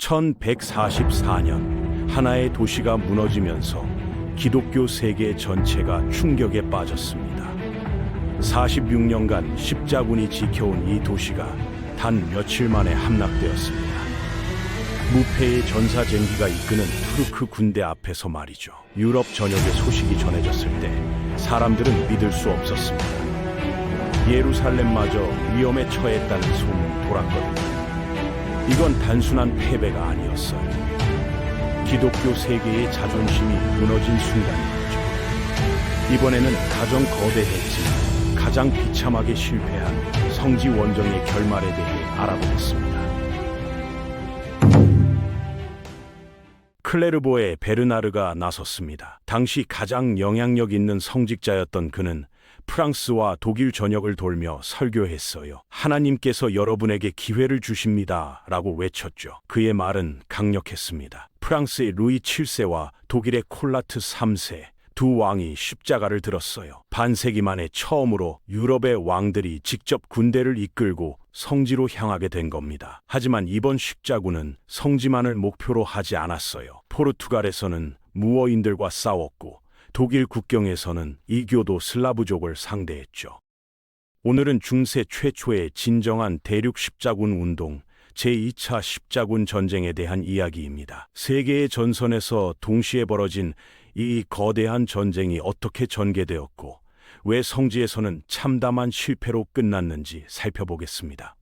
1144년 하나의 도시가 무너지면서 기독교 세계 전체가 충격에 빠졌습니다. 46년간 십자군이 지켜온 이 도시가 단 며칠 만에 함락되었습니다. 무패의 전사쟁기가 이끄는 투르크 군대 앞에서 말이죠. 유럽 전역에 소식이 전해졌을 때 사람들은 믿을 수 없었습니다. 예루살렘마저 위험에 처했다는 소문이 돌았거든요. 이건 단순한 패배가 아니었어요. 기독교 세계의 자존심이 무너진 순간이었죠. 이번에는 가장 거대했지만 가장 비참하게 실패한 성지 원정의 결말에 대해 알아보겠습니다. 클레르보의 베르나르가 나섰습니다. 당시 가장 영향력 있는 성직자였던 그는 프랑스와 독일 전역을 돌며 설교했어요. 하나님께서 여러분에게 기회를 주십니다 라고 외쳤죠. 그의 말은 강력했습니다. 프랑스의 루이 7세와 독일의 콜라트 3세 두 왕이 십자가를 들었어요. 반세기 만에 처음으로 유럽의 왕들이 직접 군대를 이끌고 성지로 향하게 된 겁니다. 하지만 이번 십자군은 성지만을 목표로 하지 않았어요. 포르투갈에서는 무어인들과 싸웠고 독일 국경에서는 이교도 슬라브족을 상대했죠. 오늘은 중세 최초의 진정한 대륙 십자군 운동, 제2차 십자군 전쟁에 대한 이야기입니다. 세계의 전선에서 동시에 벌어진 이 거대한 전쟁이 어떻게 전개되었고 왜 성지에서는 참담한 실패로 끝났는지 살펴보겠습니다.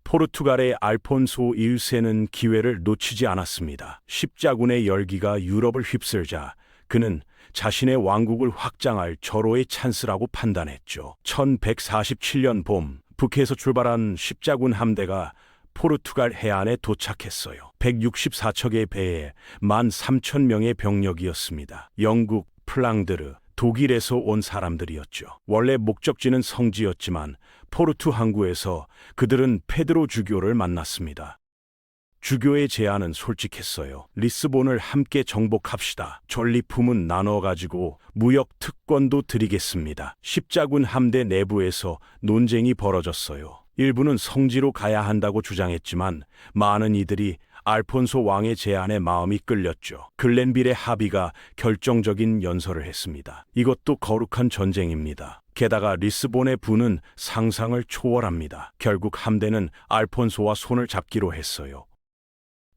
포르투갈의 알폰소 1세는 기회를 놓치지 않았습니다. 십자군의 열기가 유럽을 휩쓸자 그는 자신의 왕국을 확장할 절호의 찬스라고 판단했죠. 1147년 봄, 북해에서 출발한 십자군 함대가 포르투갈 해안에 도착했어요. 164척의 배에 13,000명의 병력이었습니다. 영국, 플랑드르, 독일에서 온 사람들이었죠. 원래 목적지는 성지였지만 포르투 항구에서 그들은 페드로 주교를 만났습니다. 주교의 제안은 솔직했어요. 리스본을 함께 정복합시다. 전리품은 나눠 가지고 무역 특권도 드리겠습니다. 십자군 함대 내부에서 논쟁이 벌어졌어요. 일부는 성지로 가야 한다고 주장했지만 많은 이들이 알폰소 왕의 제안에 마음이 끌렸죠. 글렌빌의 합의가 결정적인 연설을 했습니다. 이것도 거룩한 전쟁입니다. 게다가 리스본의 부는 상상을 초월합니다. 결국 함대는 알폰소와 손을 잡기로 했어요.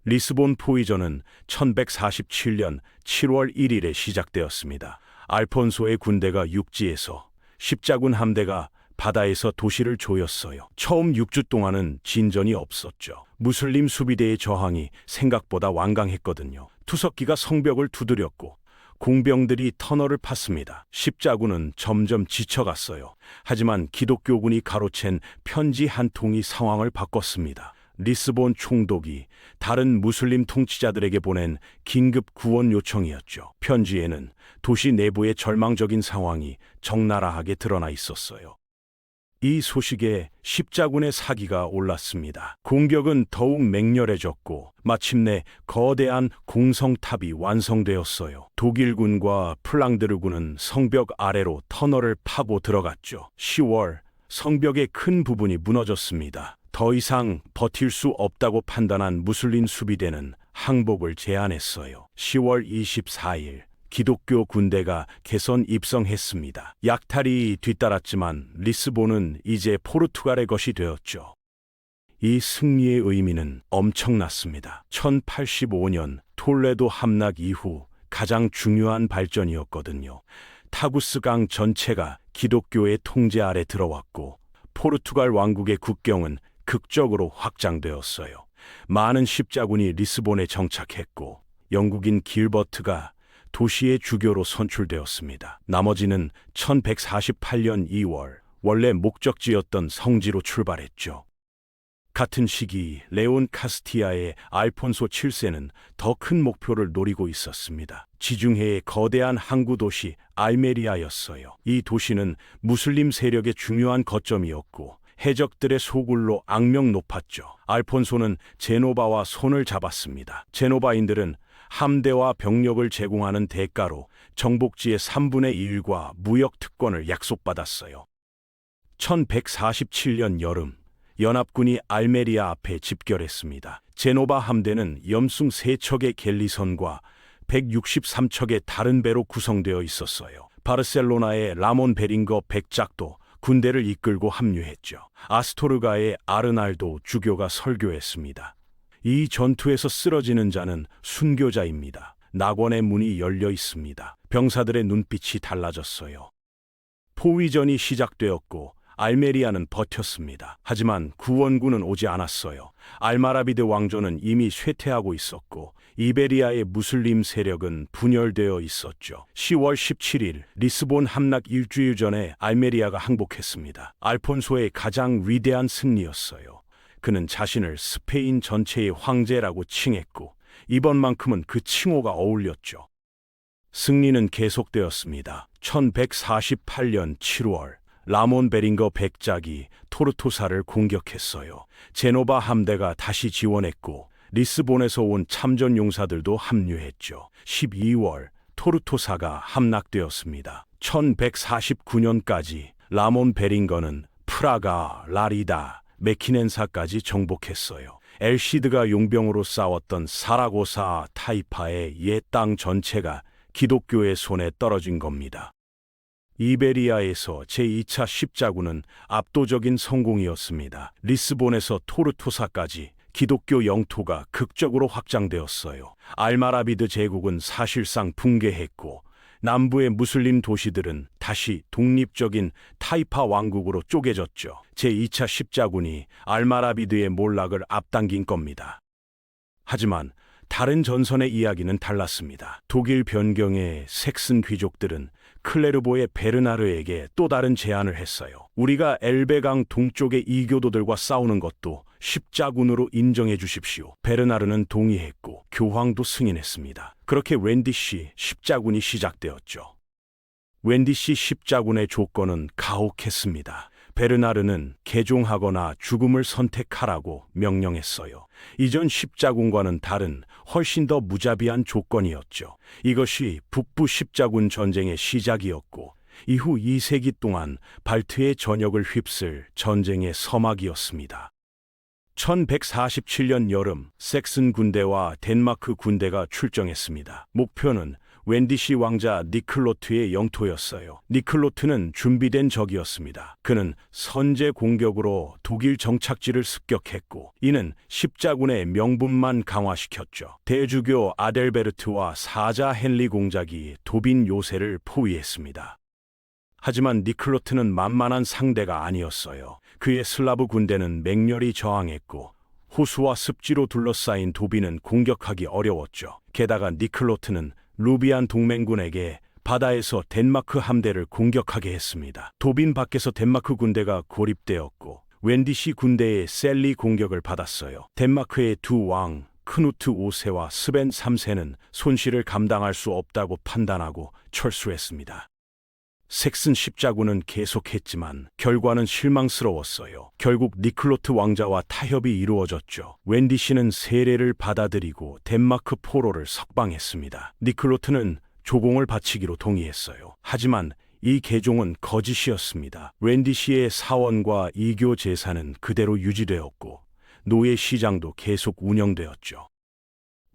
리스본 포위전은 1147년 7월 1일에 시작되었습니다. 알폰소의 군대가 육지에서, 십자군 함대가 바다에서 도시를 조였어요. 처음 6주 동안은 진전이 없었죠. 무슬림 수비대의 저항이 생각보다 완강했거든요. 투석기가 성벽을 두드렸고 공병들이 터널을 팠습니다. 십자군은 점점 지쳐갔어요. 하지만 기독교군이 가로챈 편지 한 통이 상황을 바꿨습니다. 리스본 총독이 다른 무슬림 통치자들에게 보낸 긴급 구원 요청이었죠. 편지에는 도시 내부의 절망적인 상황이 적나라하게 드러나 있었어요. 이 소식에 십자군의 사기가 올랐습니다. 공격은 더욱 맹렬해졌고 마침내 거대한 공성탑이 완성되었어요. 독일군과 플랑드르군은 성벽 아래로 터널을 파고 들어갔죠. 10월 성벽의 큰 부분이 무너졌습니다. 더 이상 버틸 수 없다고 판단한 무슬림 수비대는 항복을 제안했어요. 10월 24일 기독교 군대가 개선 입성했습니다. 약탈이 뒤따랐지만 리스본은 이제 포르투갈의 것이 되었죠. 이 승리의 의미는 엄청났습니다. 1085년 톨레도 함락 이후 가장 중요한 발전이었거든요. 타구스강 전체가 기독교의 통제 아래 들어왔고 포르투갈 왕국의 국경은 극적으로 확장되었어요. 많은 십자군이 리스본에 정착했고 영국인 길버트가 도시의 주교로 선출되었습니다. 나머지는 1148년 2월 원래 목적지였던 성지로 출발했죠. 같은 시기 레온 카스티아의 알폰소 7세는 더 큰 목표를 노리고 있었습니다. 지중해의 거대한 항구 도시 알메리아였어요. 이 도시는 무슬림 세력의 중요한 거점이었고 해적들의 소굴로 악명 높았죠. 알폰소는 제노바와 손을 잡았습니다. 제노바인들은 함대와 병력을 제공하는 대가로 정복지의 3분의 1과 무역 특권을 약속받았어요. 1147년 여름 연합군이 알메리아 앞에 집결했습니다. 제노바 함대는 염숭 3척의 갤리선과 163척의 다른 배로 구성되어 있었어요. 바르셀로나의 라몬 베링거 백작도 군대를 이끌고 합류했죠. 아스토르가의 아르날도 주교가 설교했습니다. 이 전투에서 쓰러지는 자는 순교자입니다. 낙원의 문이 열려 있습니다. 병사들의 눈빛이 달라졌어요. 포위전이 시작되었고 알메리아는 버텼습니다. 하지만 구원군은 오지 않았어요. 알마라비드 왕조는 이미 쇠퇴하고 있었고 이베리아의 무슬림 세력은 분열되어 있었죠. 10월 17일 리스본 함락 일주일 전에 알메리아가 항복했습니다. 알폰소의 가장 위대한 승리였어요. 그는 자신을 스페인 전체의 황제라고 칭했고 이번만큼은 그 칭호가 어울렸죠. 승리는 계속되었습니다. 1148년 7월 라몬 베링거 백작이 토르토사를 공격했어요. 제노바 함대가 다시 지원했고 리스본에서 온 참전 용사들도 합류했죠. 12월 토르토사가 함락되었습니다. 1149년까지 라몬 베링거는 프라가, 라리다, 메키넨사까지 정복했어요. 엘시드가 용병으로 싸웠던 사라고사 타이파의 옛 땅 전체가 기독교의 손에 떨어진 겁니다. 이베리아에서 제2차 십자군은 압도적인 성공이었습니다. 리스본에서 토르토사까지 기독교 영토가 극적으로 확장되었어요. 알마라비드 제국은 사실상 붕괴했고 남부의 무슬림 도시들은 다시 독립적인 타이파 왕국으로 쪼개졌죠. 제2차 십자군이 알마라비드의 몰락을 앞당긴 겁니다. 하지만 다른 전선의 이야기는 달랐습니다. 독일 변경의 색슨 귀족들은 클레르보의 베르나르에게 또 다른 제안을 했어요. 우리가 엘베강 동쪽의 이교도들과 싸우는 것도 십자군으로 인정해 주십시오. 베르나르는 동의했고 교황도 승인했습니다. 그렇게 웬디시 십자군이 시작되었죠. 웬디시 십자군의 조건은 가혹했습니다. 베르나르는 개종하거나 죽음을 선택하라고 명령했어요. 이전 십자군과는 다른 훨씬 더 무자비한 조건이었죠. 이것이 북부 십자군 전쟁의 시작이었고 이후 2세기 동안 발트의 전역을 휩쓸 전쟁의 서막이었습니다. 1147년 여름 섹슨 군대와 덴마크 군대가 출정했습니다. 목표는 웬디시 왕자 니클로트의 영토였어요. 니클로트는 준비된 적이었습니다. 그는 선제 공격으로 독일 정착지를 습격했고 이는 십자군의 명분만 강화시켰죠. 대주교 아델베르트와 사자 헨리 공작이 도빈 요새를 포위했습니다. 하지만 니클로트는 만만한 상대가 아니었어요. 그의 슬라브 군대는 맹렬히 저항했고 호수와 습지로 둘러싸인 도빈은 공격하기 어려웠죠. 게다가 니클로트는 루비안 동맹군에게 바다에서 덴마크 함대를 공격하게 했습니다. 도빈 밖에서 덴마크 군대가 고립되었고 웬디시 군대의 셀리 공격을 받았어요. 덴마크의 두 왕 크누트 5세와 스벤 3세는 손실을 감당할 수 없다고 판단하고 철수했습니다. 섹슨 십자군은 계속했지만 결과는 실망스러웠어요. 결국 니클로트 왕자와 타협이 이루어졌죠. 웬디시는 세례를 받아들이고 덴마크 포로를 석방했습니다. 니클로트는 조공을 바치기로 동의했어요. 하지만 이 개종은 거짓이었습니다. 웬디시의 사원과 이교 제사는 그대로 유지되었고 노예 시장도 계속 운영되었죠.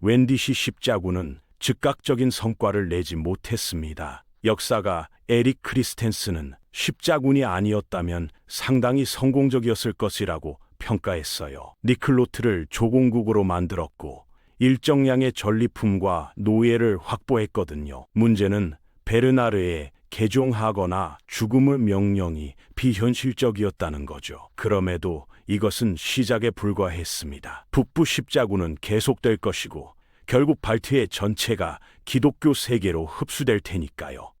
웬디시 십자군은 즉각적인 성과를 내지 못했습니다. 역사가 에릭 크리스텐스는 십자군이 아니었다면 상당히 성공적이었을 것이라고 평가했어요. 니클로트를 조공국으로 만들었고 일정량의 전리품과 노예를 확보했거든요. 문제는 베르나르의 개종하거나 죽음의 명령이 비현실적이었다는 거죠. 그럼에도 이것은 시작에 불과했습니다. 북부 십자군은 계속될 것이고 결국 발트의 전체가 기독교 세계로 흡수될 테니까요.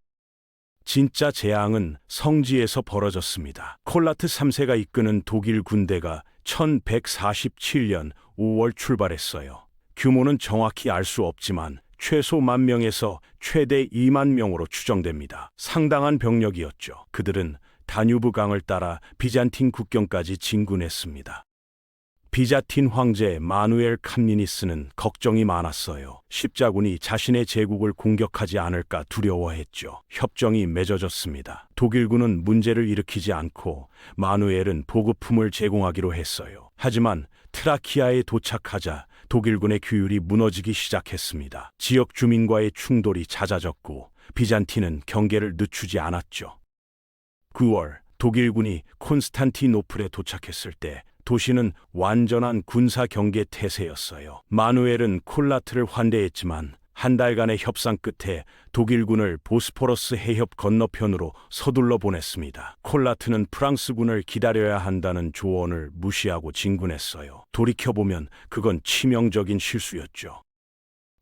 진짜 재앙은 성지에서 벌어졌습니다. 콜라트 3세가 이끄는 독일 군대가 1147년 5월 출발했어요. 규모는 정확히 알 수 없지만 최소 10,000명에서 최대 20,000명으로 추정됩니다. 상당한 병력이었죠. 그들은 다뉴브 강을 따라 비잔틴 국경까지 진군했습니다. 비자틴 황제 마누엘 캄리니스는 걱정이 많았어요. 십자군이 자신의 제국을 공격하지 않을까 두려워했죠. 협정이 맺어졌습니다. 독일군은 문제를 일으키지 않고 마누엘은 보급품을 제공하기로 했어요. 하지만 트라키아에 도착하자 독일군의 규율이 무너지기 시작했습니다. 지역 주민과의 충돌이 잦아졌고 비잔틴은 경계를 늦추지 않았죠. 9월 독일군이 콘스탄티노플에 도착했을 때 도시는 완전한 군사 경계 태세였어요. 마누엘은 콜라트를 환대했지만 한 달간의 협상 끝에 독일군을 보스포러스 해협 건너편으로 서둘러 보냈습니다. 콜라트는 프랑스군을 기다려야 한다는 조언을 무시하고 진군했어요. 돌이켜보면 그건 치명적인 실수였죠.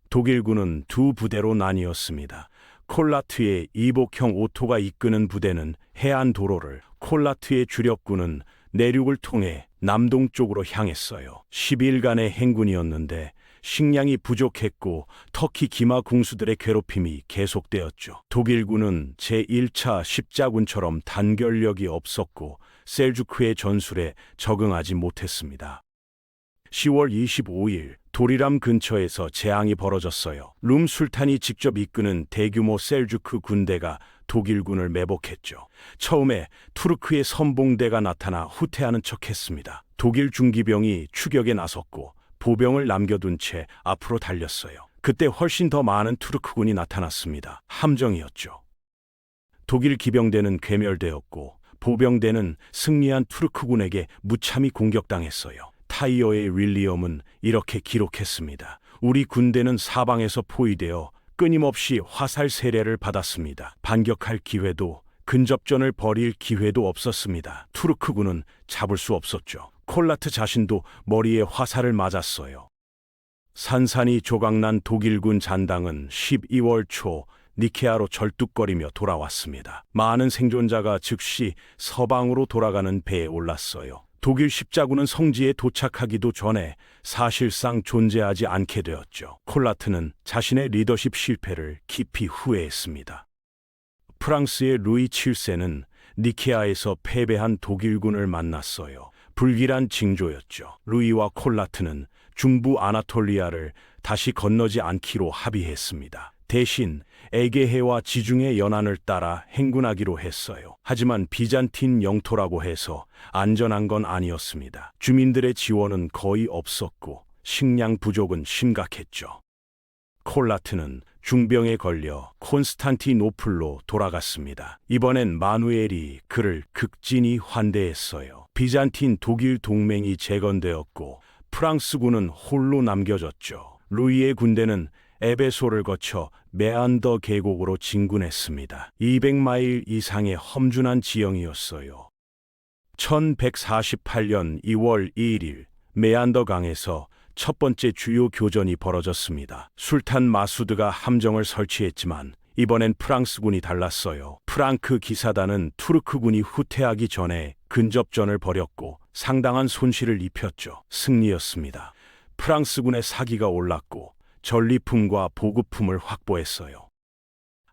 독일군은 두 부대로 나뉘었습니다. 콜라트의 이복형 오토가 이끄는 부대는 해안 도로를, 콜라트의 주력군은 내륙을 통해 남동쪽으로 향했어요. 10일간의 행군이었는데 식량이 부족했고 터키 기마 궁수들의 괴롭힘이 계속되었죠. 독일군은 제1차 십자군처럼 단결력이 없었고 셀주크의 전술에 적응하지 못했습니다. 10월 25일 도리람 근처에서 재앙이 벌어졌어요. 룸 술탄이 직접 이끄는 대규모 셀주크 군대가 독일군을 매복했죠. 처음에 투르크의 선봉대가 나타나 후퇴하는 척했습니다. 독일 중기병이 추격에 나섰고 보병을 남겨둔 채 앞으로 달렸어요. 그때 훨씬 더 많은 투르크군이 나타났습니다. 함정이었죠. 독일 기병대는 괴멸되었고 보병대는 승리한 투르크군에게 무참히 공격당했어요. 타이어의 윌리엄은 이렇게 기록했습니다. 우리 군대는 사방에서 포위되어 끊임없이 화살 세례를 받았습니다. 반격할 기회도 근접전을 벌일 기회도 없었습니다. 투르크군은 잡을 수 없었죠. 콜라트 자신도 머리에 화살을 맞았어요. 산산이 조각난 독일군 잔당은 12월 초 니케아로 절뚝거리며 돌아왔습니다. 많은 생존자가 즉시 서방으로 돌아가는 배에 올랐어요. 독일 십자군은 성지에 도착하기도 전에 사실상 존재하지 않게 되었죠. 콜라트는 자신의 리더십 실패를 깊이 후회했습니다. 프랑스의 루이 7세는 니케아에서 패배한 독일군을 만났어요. 불길한 징조였죠. 루이와 콜라트는 중부 아나톨리아를 다시 건너지 않기로 합의했습니다. 대신 에게해와 지중해 연안을 따라 행군하기로 했어요. 하지만 비잔틴 영토라고 해서 안전한 건 아니었습니다. 주민들의 지원은 거의 없었고 식량 부족은 심각했죠. 콜라트는 중병에 걸려 콘스탄티노플로 돌아갔습니다. 이번엔 마누엘이 그를 극진히 환대했어요. 비잔틴 독일 동맹이 재건되었고 프랑스군은 홀로 남겨졌죠. 루이의 군대는 에베소를 거쳐 메안더 계곡으로 진군했습니다. 200마일 이상의 험준한 지형이었어요. 1148년 2월 2일 메안더 강에서 첫 번째 주요 교전이 벌어졌습니다. 술탄 마수드가 함정을 설치했지만 이번엔 프랑스군이 달랐어요. 프랑크 기사단은 투르크군이 후퇴하기 전에 근접전을 벌였고 상당한 손실을 입혔죠. 승리였습니다. 프랑스군의 사기가 올랐고 전리품과 보급품을 확보했어요.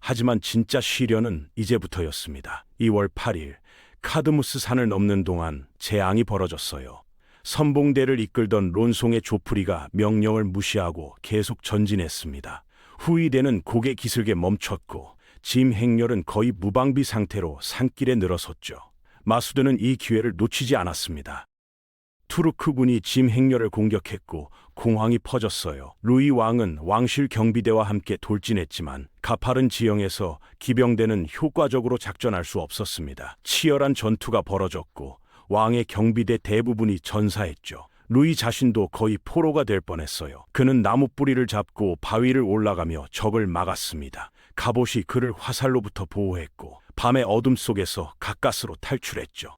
하지만 진짜 시련은 이제부터였습니다. 2월 8일 카드무스 산을 넘는 동안 재앙이 벌어졌어요. 선봉대를 이끌던 론송의 조프리가 명령을 무시하고 계속 전진했습니다. 후위대는 고개 기슭에 멈췄고 짐 행렬은 거의 무방비 상태로 산길에 늘어섰죠. 마수드는 이 기회를 놓치지 않았습니다. 투르크군이 짐 행렬을 공격했고 공황이 퍼졌어요. 루이 왕은 왕실 경비대와 함께 돌진했지만 가파른 지형에서 기병대는 효과적으로 작전할 수 없었습니다. 치열한 전투가 벌어졌고 왕의 경비대 대부분이 전사했죠. 루이 자신도 거의 포로가 될 뻔했어요. 그는 나무 뿌리를 잡고 바위를 올라가며 적을 막았습니다. 갑옷이 그를 화살로부터 보호했고 밤의 어둠 속에서 가까스로 탈출했죠.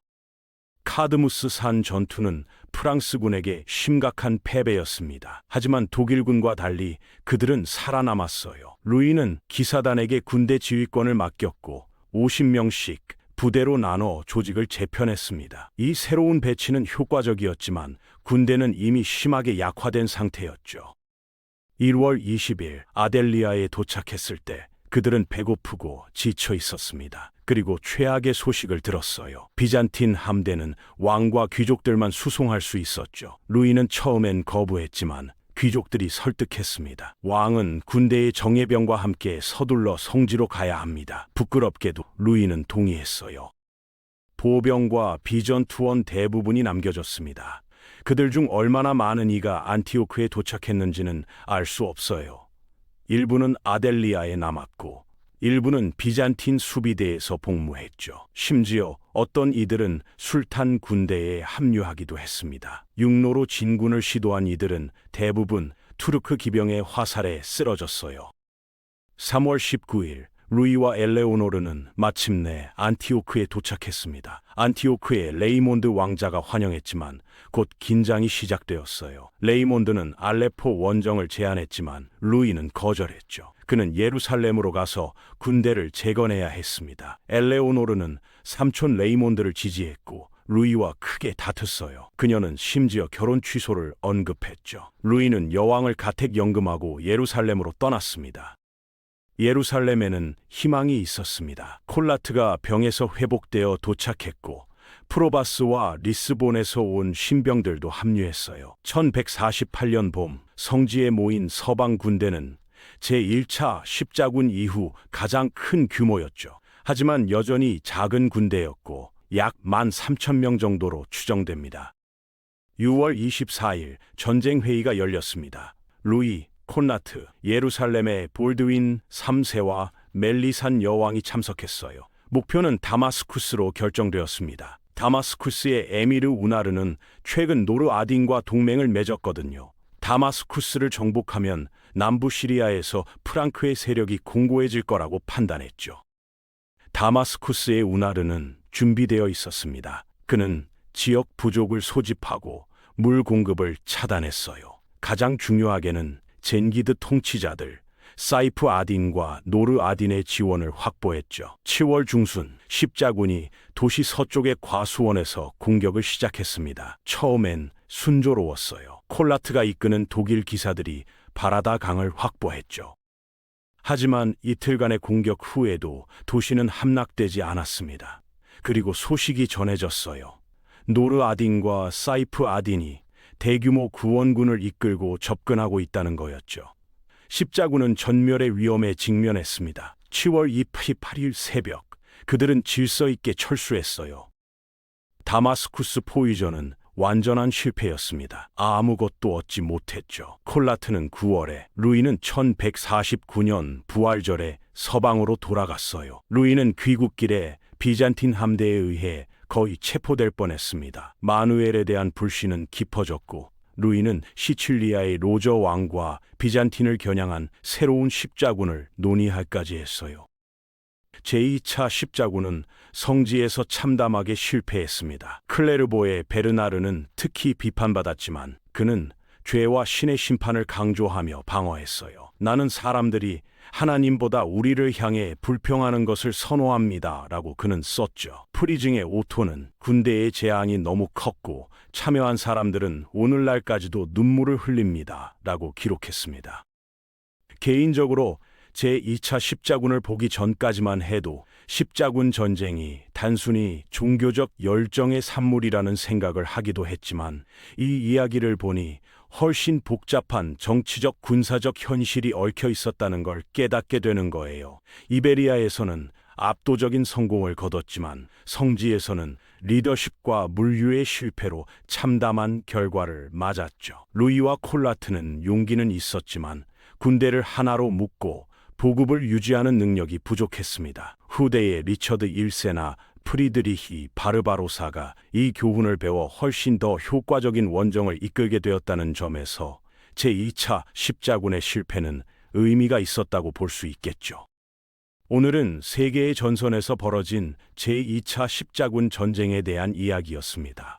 카드무스 산 전투는 프랑스군에게 심각한 패배였습니다. 하지만 독일군과 달리 그들은 살아남았어요. 루이는 기사단에게 군대 지휘권을 맡겼고 50명씩 부대로 나눠 조직을 재편했습니다. 이 새로운 배치는 효과적이었지만 군대는 이미 심하게 약화된 상태였죠. 1월 20일 아델리아에 도착했을 때 그들은 배고프고 지쳐 있었습니다. 그리고 최악의 소식을 들었어요. 비잔틴 함대는 왕과 귀족들만 수송할 수 있었죠. 루이는 처음엔 거부했지만 귀족들이 설득했습니다. 왕은 군대의 정예병과 함께 서둘러 성지로 가야 합니다. 부끄럽게도 루이는 동의했어요. 보병과 비전투원 대부분이 남겨졌습니다. 그들 중 얼마나 많은 이가 안티오크에 도착했는지는 알 수 없어요. 일부는 아델리아에 남았고 일부는 비잔틴 수비대에서 복무했죠. 심지어 어떤 이들은 술탄 군대에 합류하기도 했습니다. 육로로 진군을 시도한 이들은 대부분 투르크 기병의 화살에 쓰러졌어요. 3월 19일 루이와 엘레오노르는 마침내 안티오크에 도착했습니다. 안티오크의 레이몬드 왕자가 환영했지만 곧 긴장이 시작되었어요. 레이몬드는 알레포 원정을 제안했지만 루이는 거절했죠. 그는 예루살렘으로 가서 군대를 재건해야 했습니다. 엘레오노르는 삼촌 레이몬드를 지지했고 루이와 크게 다퉜어요. 그녀는 심지어 결혼 취소를 언급했죠. 루이는 여왕을 가택연금하고 예루살렘으로 떠났습니다. 예루살렘에는 희망이 있었습니다. 콜라트가 병에서 회복되어 도착했고 프로바스와 리스본에서 온 신병들도 합류했어요. 1148년 봄 성지에 모인 서방 군대는 제1차 십자군 이후 가장 큰 규모였죠. 하지만 여전히 작은 군대였고 약 13,000명 정도로 추정됩니다. 6월 24일 전쟁회의가 열렸습니다. 루이, 콘라트, 예루살렘의 볼드윈 3세와 멜리산 여왕이 참석했어요. 목표는 다마스쿠스로 결정되었습니다. 다마스쿠스의 에미르 우나르는 최근 노르아딘과 동맹을 맺었거든요. 다마스쿠스를 정복하면 남부 시리아에서 프랑크의 세력이 공고해질 거라고 판단했죠. 다마스쿠스의 우나르는 준비되어 있었습니다. 그는 지역 부족을 소집하고 물 공급을 차단했어요. 가장 중요하게는 젠기드 통치자들 사이프 아딘과 노르 아딘의 지원을 확보했죠. 10월 중순 십자군이 도시 서쪽의 과수원에서 공격을 시작했습니다. 처음엔 순조로웠어요. 콜라트가 이끄는 독일 기사들이 바라다 강을 확보했죠. 하지만 이틀간의 공격 후에도 도시는 함락되지 않았습니다. 그리고 소식이 전해졌어요. 노르 아딘과 사이프 아딘이 대규모 구원군을 이끌고 접근하고 있다는 거였죠. 십자군은 전멸의 위험에 직면했습니다. 10월 28일 새벽, 그들은 질서 있게 철수했어요. 다마스쿠스 포위전은 완전한 실패였습니다. 아무것도 얻지 못했죠. 콜라트는 9월에, 루이는 1149년 부활절에 서방으로 돌아갔어요. 루이는 귀국길에 비잔틴 함대에 의해 거의 체포될 뻔했습니다. 마누엘에 대한 불신은 깊어졌고 루이는 시칠리아의 로저 왕과 비잔틴을 겨냥한 새로운 십자군을 논의할까지 했어요. 제2차 십자군은 성지에서 참담하게 실패했습니다. 클레르보의 베르나르는 특히 비판받았지만 그는 죄와 신의 심판을 강조하며 방어했어요. 나는 사람들이 하나님보다 우리를 향해 불평하는 것을 선호합니다. 라고 그는 썼죠. 프리징의 오토는 군대의 재앙이 너무 컸고 참여한 사람들은 오늘날까지도 눈물을 흘립니다. 라고 기록했습니다. 개인적으로 제2차 십자군을 보기 전까지만 해도 십자군 전쟁이 단순히 종교적 열정의 산물이라는 생각을 하기도 했지만 이 이야기를 보니 훨씬 복잡한 정치적 군사적 현실이 얽혀 있었다는 걸 깨닫게 되는 거예요. 이베리아에서는 압도적인 성공을 거뒀지만 성지에서는 리더십과 물류의 실패로 참담한 결과를 맞았죠. 루이와 콜라트는 용기는 있었지만 군대를 하나로 묶고 보급을 유지하는 능력이 부족했습니다. 후대의 리처드 1세나 프리드리히 바르바로사가 이 교훈을 배워 훨씬 더 효과적인 원정을 이끌게 되었다는 점에서 제2차 십자군의 실패는 의미가 있었다고 볼 수 있겠죠. 오늘은 세계의 전선에서 벌어진 제2차 십자군 전쟁에 대한 이야기였습니다.